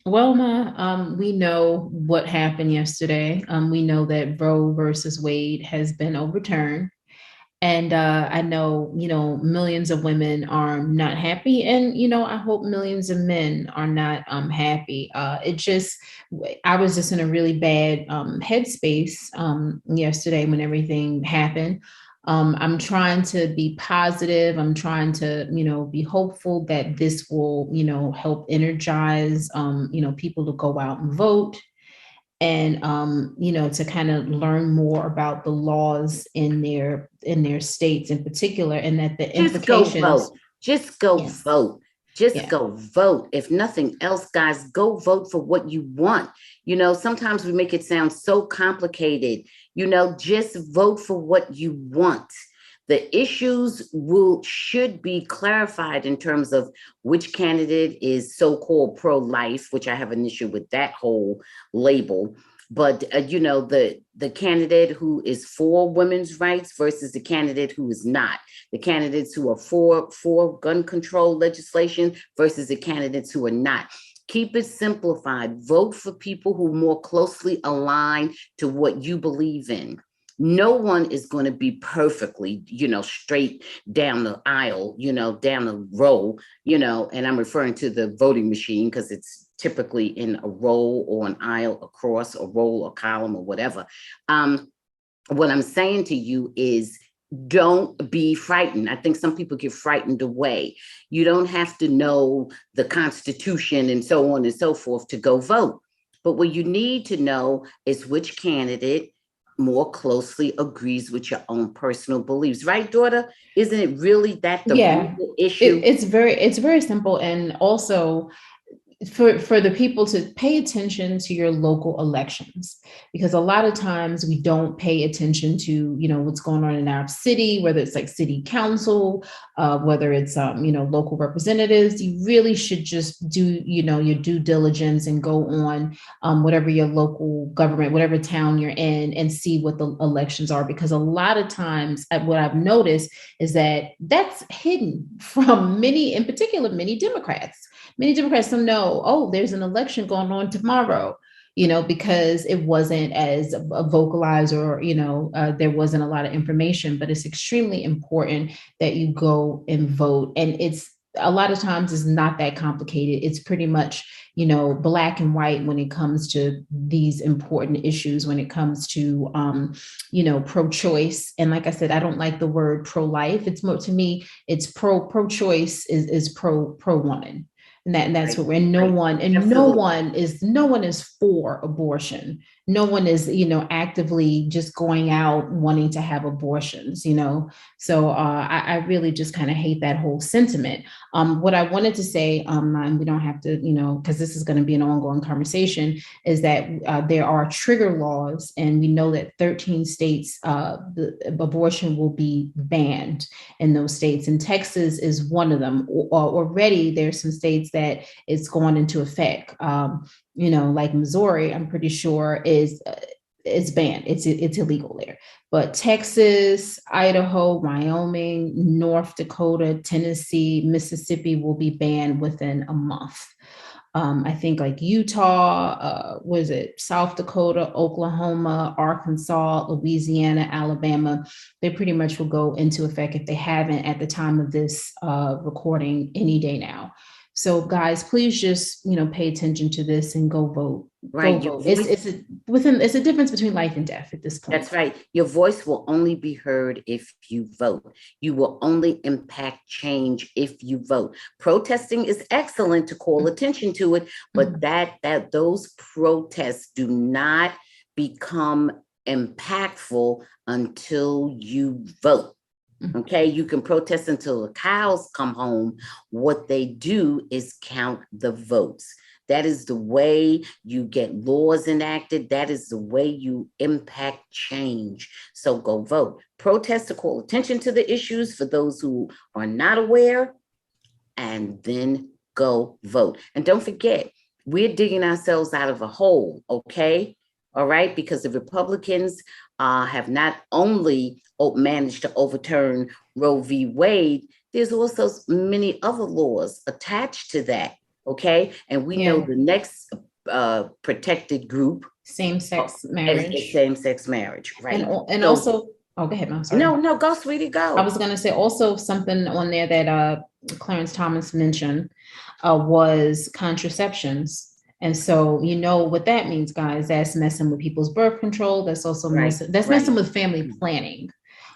Well, Ma, we know what happened yesterday. We know that Roe versus Wade has been overturned. And I know, millions of women are not happy. And, I hope millions of men are not happy. I was just in a really bad headspace yesterday when everything happened. I'm trying to be positive. I'm trying to, be hopeful that this will, help energize, people to go out and vote and to kind of learn more about the laws in their states in particular, and that the Just go implications. vote. Just go Yes. vote. Just Yeah. go vote. If nothing else, guys, go vote for what you want. Sometimes we make it sound so complicated. Just vote for what you want. The issues will should be clarified in terms of which candidate is so-called pro-life, which I have an issue with that whole label. But the candidate who is for women's rights versus the candidate who is not, the candidates who are for gun control legislation versus the candidates who are not. Keep it simplified. Vote for people who more closely align to what you believe in. No one is going to be perfectly, straight down the aisle, down the row, and I'm referring to the voting machine because it's typically in a row or an aisle across a row or column or whatever. What I'm saying to you is don't be frightened. I think some people get frightened away. You don't have to know the Constitution and so on and so forth to go vote. But what you need to know is which candidate more closely agrees with your own personal beliefs. Right, daughter? Isn't it really that the Yeah. real issue? It's very simple. And also, for the people to pay attention to your local elections, because a lot of times we don't pay attention to what's going on in our city, whether it's like city council, whether it's local representatives. You really should just do your due diligence and go on whatever your local government, whatever town you're in, and see what the elections are, because a lot of times what I've noticed is that that's hidden from many, in particular many Democrats. Many Democrats don't know, oh, there's an election going on tomorrow, because it wasn't as vocalized, or, there wasn't a lot of information. But it's extremely important that you go and vote. And it's a lot of times it's not that complicated. It's pretty much, black and white when it comes to these important issues, when it comes to, pro-choice. And like I said, I don't like the word pro-life. It's more, to me, it's pro-choice is pro woman, and that's Right, what we're, and no right. one, Absolutely. no one is for abortion. No one is, actively just going out wanting to have abortions, so I really just kind of hate that whole sentiment. What I wanted to say, and we don't have to, because this is going to be an ongoing conversation, is that there are trigger laws, and we know that 13 states, the abortion will be banned in those states, and Texas is one of them. Already, there's some states that it's gone into effect. Like Missouri, I'm pretty sure is banned. It's illegal there. But Texas, Idaho, Wyoming, North Dakota, Tennessee, Mississippi will be banned within a month. I think like Utah, was it South Dakota, Oklahoma, Arkansas, Louisiana, Alabama? They pretty much will go into effect, if they haven't at the time of this recording, any day now. So guys, please just pay attention to this and go vote. Go Right. Your vote. voice. It's a difference between life and death at this point. That's right. Your voice will only be heard if you vote. You will only impact change if you vote. Protesting is excellent to call attention to it, but Mhm. that those protests do not become impactful until you vote. Mhm. Okay, you can protest until the cows come home. What they do is count the votes. That is the way you get laws enacted. That is the way you impact change. So go vote. Protest to call attention to the issues for those who are not aware, and then go vote. And don't forget, we're digging ourselves out of a hole, okay? All right, because the Republicans have not only managed to overturn Roe v. Wade, there's also many other laws attached to that. Okay. And we know Yeah. the next protected group, Same-sex is marriage. same-sex marriage, right? And So also, oh, go ahead, I'm sorry. no, no, go, sweetie, I go. was going to say also something on there that Clarence Thomas mentioned was contraceptions. And so, you know what that means, guys. That's messing with people's birth control. That's also Right, messing right, with family planning.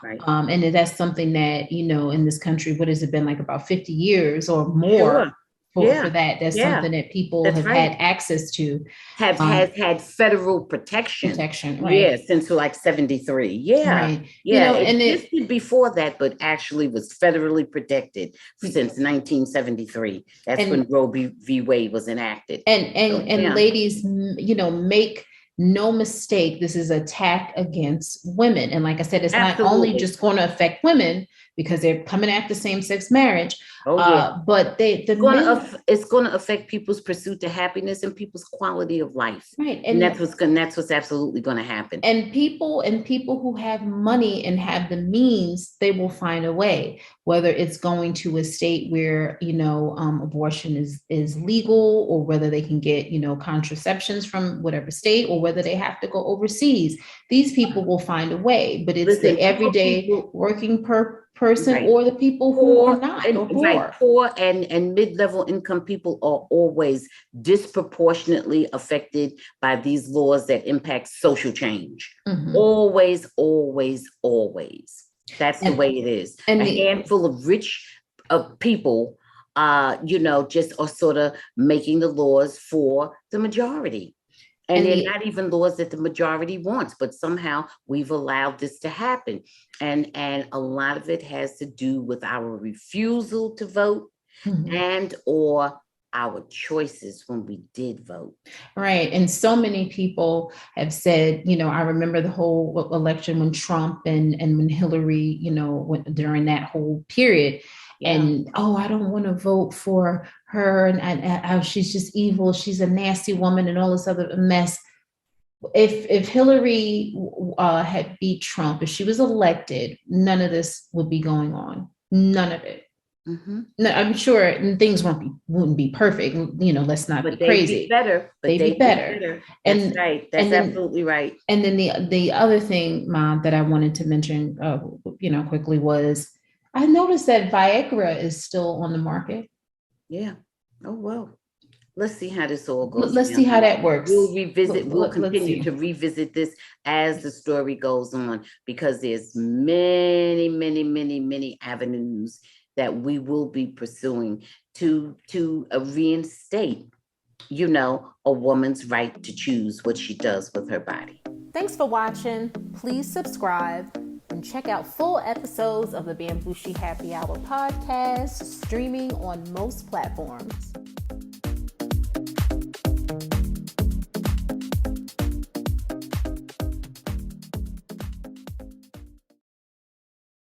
right. And that's something that, you know, in this country, what has it been like about 50 years or more Sure. for Yeah, that? That's yeah, something that people that's have had right. access to. Have has Um, had federal protection. Protection, Yeah, right? since like 73. Yeah. Right. You Yeah, know, it and existed before that, but actually was federally protected since 1973. That's when and V. Wade was enacted. So and yeah. ladies, you know, make no mistake, this is an attack against women. And like I said, it's not only Absolutely. just going to affect women because they're coming after same-sex marriage, Oh yeah. but the Gonna men, it's going to affect people's pursuit to happiness and people's quality of life. right? And that's what's absolutely going to happen. And people who have money and have the means, they will find a way, whether it's going to a state where, you know, abortion is legal, or whether they can get, you know, contraceptions from whatever state, or whether they have to go overseas. These people will find a way, but it's the Listen, poor everyday people, working person, right? or the people who are Poor not, and or right, poor. poor and mid-level income people are always disproportionately affected by these laws that impact social change. Mhm. Always, always, always. That's the and way it is. and A the handful of rich people, just are sort of making the laws for the majority. And and they're the not even laws that the majority wants, but somehow we've allowed this to happen. And a lot of it has to do with our refusal to vote Mhm. and or our choices when we did vote. Right. And so many people have said, you know, I remember the whole election when Trump and when Hillary, you know, during that whole period. Yeah. And, oh, I don't want to vote for her. And she's just evil. She's a nasty woman and all this other mess. If Hillary had beat Trump, if she was elected, none of this would be going on. None of it. Mm-hmm. No, I'm sure things wouldn't be perfect. You know, let's not be But they'd be crazy. better. But They'd be they'd be better. better. That's And right. That's and then absolutely right. and then the other thing, Mom, that I wanted to mention, you know, quickly was I noticed that Viagra is still on the market. Yeah. Oh well. Let's see how this all goes Let's see down, how honey. that works. We'll Let's continue to see. revisit this as the story goes on, because there's many, many, many, many avenues that we will be pursuing to reinstate, a woman's right to choose what she does with her body. Thanks for watching. Please subscribe and check out full episodes of the Bamgboshe Happy Hour podcast, streaming on most platforms.